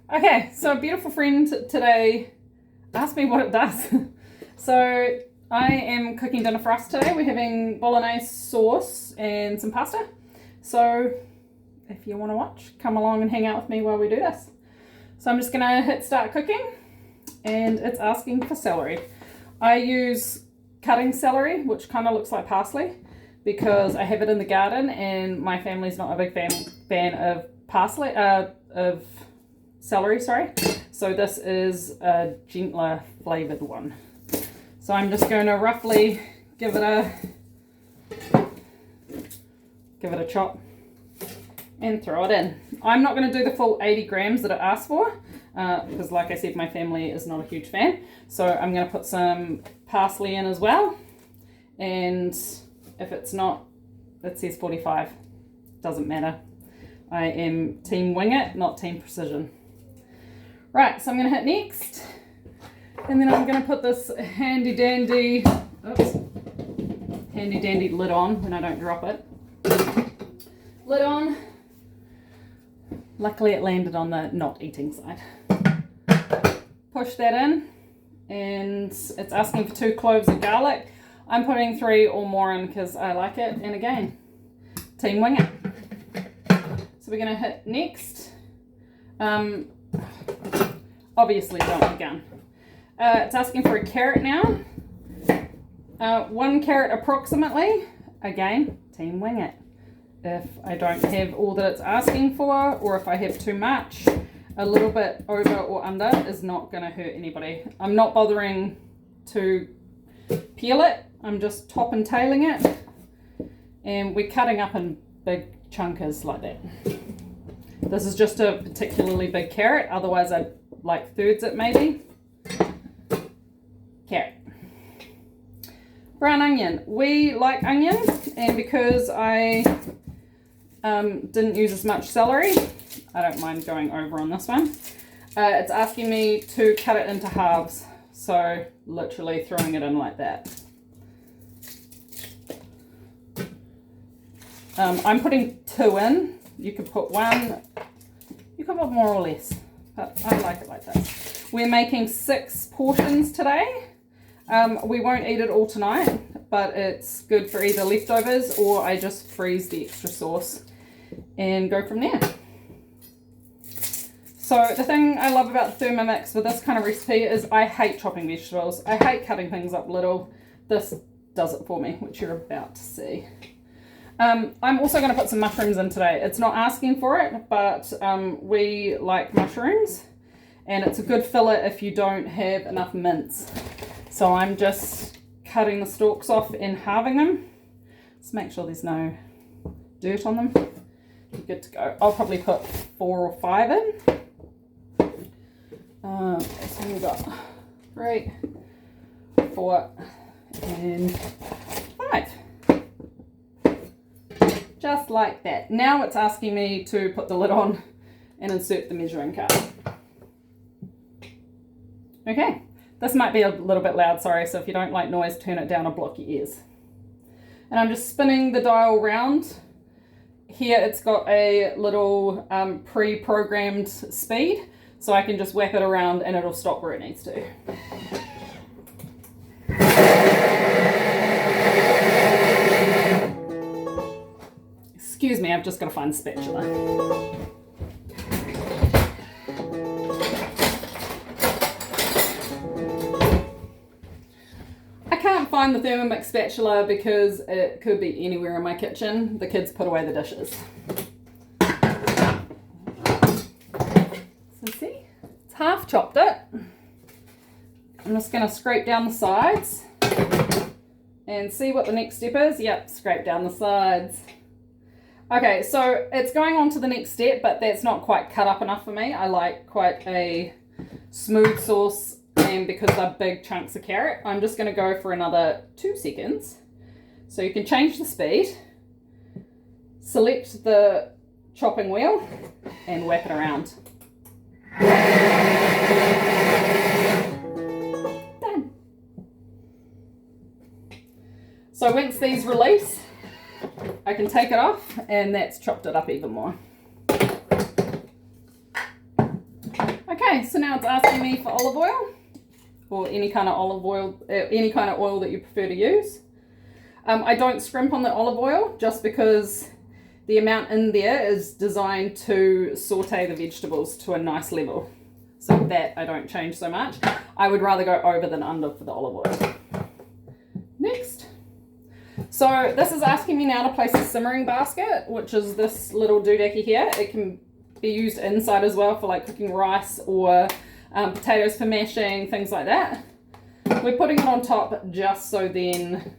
Okay, so a beautiful friend today asked me what it does. So I am cooking dinner for us today. We're having Bolognese sauce and some pasta. So if you want to watch, come along and hang out with me while we do this. So I'm just going to hit start cooking, and it's asking for celery. I use cutting celery, which kind of looks like parsley, because I have it in the garden and my family's not a big fan of parsley, of celery, sorry. So this is a gentler flavored one. So I'm just going to roughly give it a chop and throw it in. I'm not going to do the full 80 grams that it asked for, because like I said, my family is not a huge fan. So I'm going to put some parsley in as well. And if it's not, it says 45. Doesn't matter. I am team wing it, not team precision. Right, so I'm going to hit next. And then I'm going to put this handy dandy lid on when I don't drop it. Lid on. Luckily it landed on the not eating side. Push that in, and it's asking for 2 cloves of garlic. I'm putting 3 or more in because I like it, and again, team wing it. So we're going to hit next. Obviously don't begun. It's asking for a carrot now. 1 carrot approximately. Again, team wing it. If I don't have all that it's asking for, or if I have too much, a little bit over or under is not going to hurt anybody. I'm not bothering to peel it. I'm just top and tailing it. And we're cutting up in big chunkers like that. This is just a particularly big carrot. Otherwise, I'd like thirds it maybe. Carrot. Brown onion. We like onion, and because I didn't use as much celery, I don't mind going over on this one. It's asking me to cut it into halves, so literally throwing it in like that. I'm putting 2 in. You could put 1, you could put more or less, but I like it like this. We're making 6 portions today. We won't eat it all tonight, but it's good for either leftovers or I just freeze the extra sauce and go from there. So the thing I love about Thermomix with this kind of recipe is I hate chopping vegetables. I hate cutting things up little. This does it for me, which you're about to see. I'm also going to put some mushrooms in today. It's not asking for it, but we like mushrooms, and it's a good filler if you don't have enough mince. So I'm just cutting the stalks off and halving them. Just make sure there's no dirt on them. You're good to go. I'll probably put 4 or 5 in. So we've got 3, 4, and 5. Just like that. Now it's asking me to put the lid on and insert the measuring cup. Okay, this might be a little bit loud, sorry, so if you don't like noise, turn it down or block your ears. And I'm just spinning the dial round. Here it's got a little pre-programmed speed, so I can just whack it around and it'll stop where it needs to. Excuse me, I've just got to find the spatula. I can't find the Thermomix spatula because it could be anywhere in my kitchen. The kids put away the dishes. So see, it's half chopped it. I'm just going to scrape down the sides and see what the next step is. Yep, scrape down the sides. Okay, so it's going on to the next step, but that's not quite cut up enough for me. I like quite a smooth sauce, and because they're big chunks of carrot, I'm just going to go for another 2 seconds. So you can change the speed, select the chopping wheel, and whack it around. Done. So once these release, I can take it off, and that's chopped it up even more. Okay, so now it's asking me for olive oil, or any kind of olive oil, any kind of oil that you prefer to use. I don't scrimp on the olive oil just because the amount in there is designed to saute the vegetables to a nice level. So that I don't change so much. I would rather go over than under for the olive oil. Next. So this is asking me now to place a simmering basket, which is this little doodacky here. It can be used inside as well for like cooking rice or potatoes for mashing, things like that. We're putting it on top just so then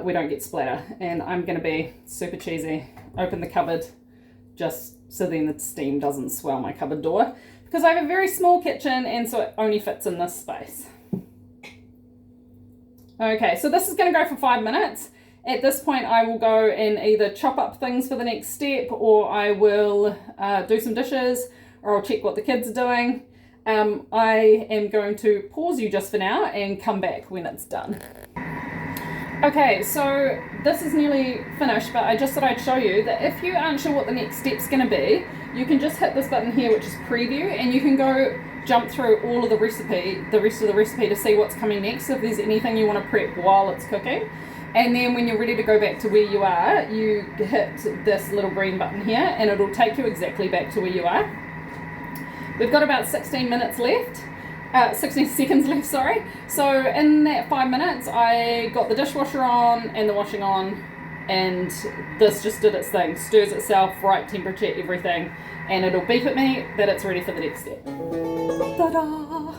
we don't get splatter. And I'm going to be super cheesy. Open the cupboard just so then the steam doesn't swell my cupboard door, because I have a very small kitchen and so it only fits in this space. Okay, so this is going to go for 5 minutes. At this point I will go and either chop up things for the next step, or I will do some dishes, or I'll check what the kids are doing. I am going to pause you just for now and come back when it's done. Okay, so this is nearly finished, but I just thought I'd show you that if you aren't sure what the next step's going to be, you can just hit this button here, which is preview, and you can go jump through all of the rest of the recipe to see what's coming next, if there's anything you want to prep while it's cooking. And then when you're ready to go back to where you are, you hit this little green button here and it'll take you exactly back to where you are. We've got about 16 minutes left. 16 seconds left, sorry. So in that 5 minutes, I got the dishwasher on and the washing on, and this just did its thing, stirs itself, right temperature, everything, and it'll beep at me that it's ready for the next step. Ta-da!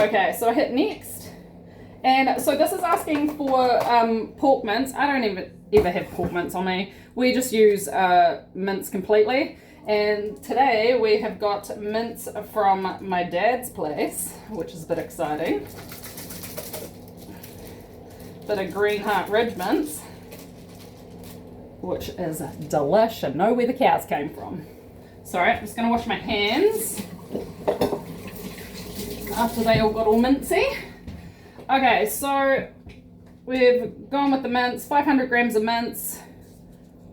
Okay, so I hit next, and so this is asking for pork mince. I don't ever have pork mince on me. We just use mince completely. And today we have got mince from my dad's place, which is a bit exciting. Bit of Green Heart Ridge mince, which is delish. I know where the cows came from. Sorry, I'm just going to wash my hands after they all got all mincy. Okay, so we've gone with the mince, 500 grams of mince.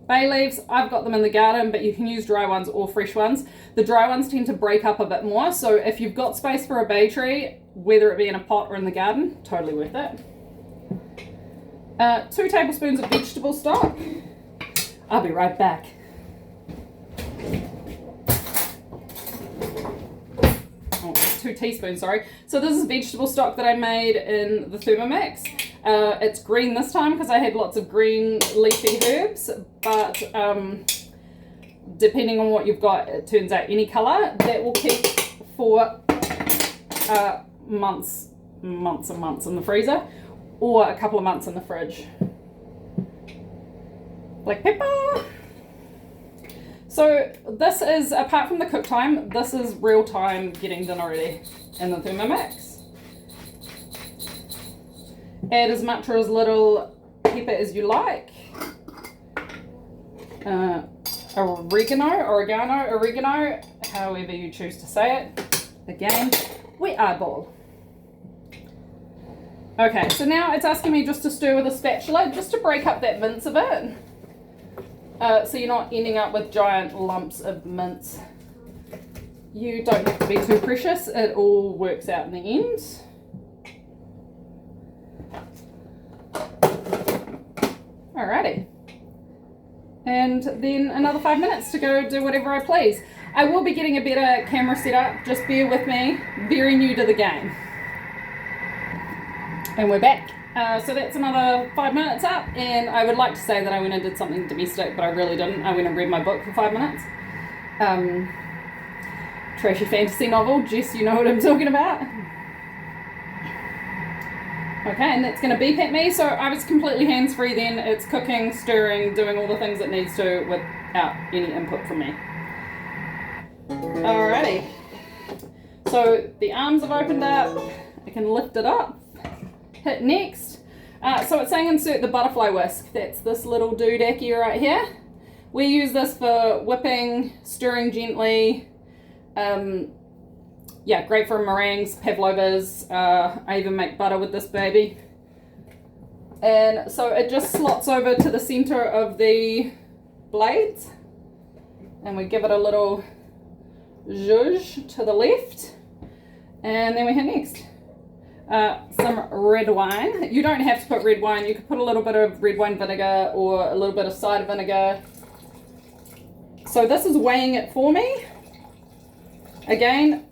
Bay leaves, I've got them in the garden, but you can use dry ones or fresh ones. The dry ones tend to break up a bit more, so if you've got space for a bay tree, whether it be in a pot or in the garden, totally worth it. 2 tablespoons of vegetable stock. I'll be right back. Oh, 2 teaspoons, sorry. So this is vegetable stock that I made in the Thermomix. It's green this time because I had lots of green leafy herbs, but depending on what you've got, it turns out any colour. That will keep for months and months in the freezer, or a couple of months in the fridge. Black pepper. So this is, apart from the cook time, this is real time getting dinner ready in the Thermomix. Add as much or as little pepper as you like. Oregano, however you choose to say it. Again, we eyeball. Okay, so now it's asking me just to stir with a spatula, just to break up that mince a bit. So you're not ending up with giant lumps of mince. You don't have to be too precious, it all works out in the end. Alrighty. And then another 5 minutes to go do whatever I please. I will be getting a better camera setup, just bear with me, very new to the game. And we're back. So that's another 5 minutes up, and I would like to say that I went and did something domestic, but I really didn't. I went and read my book for 5 minutes. Trashy fantasy novel, Jess, you know what I'm talking about. Okay, and that's going to beep at me, so I was completely hands-free then. It's cooking, stirring, doing all the things it needs to without any input from me. Alrighty. So the arms have opened up. I can lift it up. Hit next. So it's saying insert the butterfly whisk. That's this little doodacky right here. We use this for whipping, stirring gently. Yeah, great for meringues, pavlovas. I even make butter with this baby. And so it just slots over to the center of the blades. And we give it a little zhuzh to the left. And then we hit next. Some red wine. You don't have to put red wine. You could put a little bit of red wine vinegar or a little bit of cider vinegar. So this is weighing it for me. Again,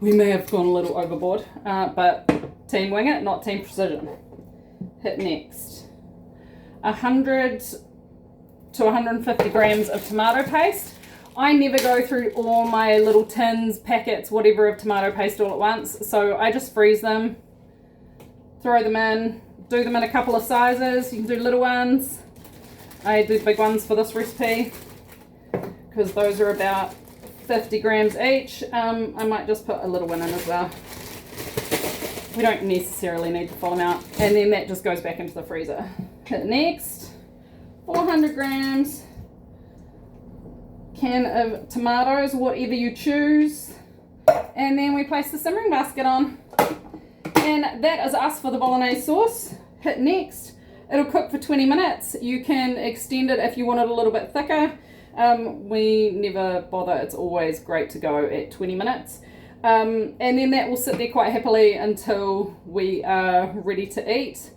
we may have gone a little overboard, but team wing it, not team precision. Hit next. 100 to 150 grams of tomato paste. I never go through all my little tins, packets, whatever of tomato paste all at once. So I just freeze them, throw them in, do them in a couple of sizes. You can do little ones. I do big ones for this recipe because those are about 50 grams each. I might just put a little one in as well. We don't necessarily need to fill them out. And then that just goes back into the freezer. Hit next. 400 grams. Can of tomatoes, whatever you choose. And then we place the simmering basket on. And that is us for the bolognese sauce. Hit next. It'll cook for 20 minutes. You can extend it if you want it a little bit thicker. We never bother. It's always great to go at 20 minutes. And then that will sit there quite happily until we are ready to eat.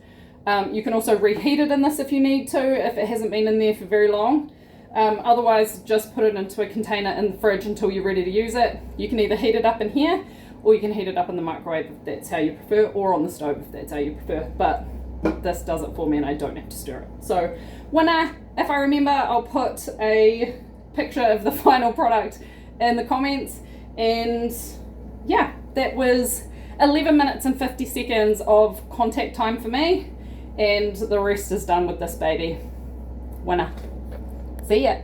You can also reheat it in this if you need to, if it hasn't been in there for very long. Otherwise, just put it into a container in the fridge until you're ready to use it. You can either heat it up in here, or you can heat it up in the microwave if that's how you prefer, or on the stove if that's how you prefer. But this does it for me and I don't have to stir it. So winner, if I remember, I'll put a picture of the final product in the comments. And yeah, that was 11 minutes and 50 seconds of contact time for me, and the rest is done with this baby. Winner. See ya.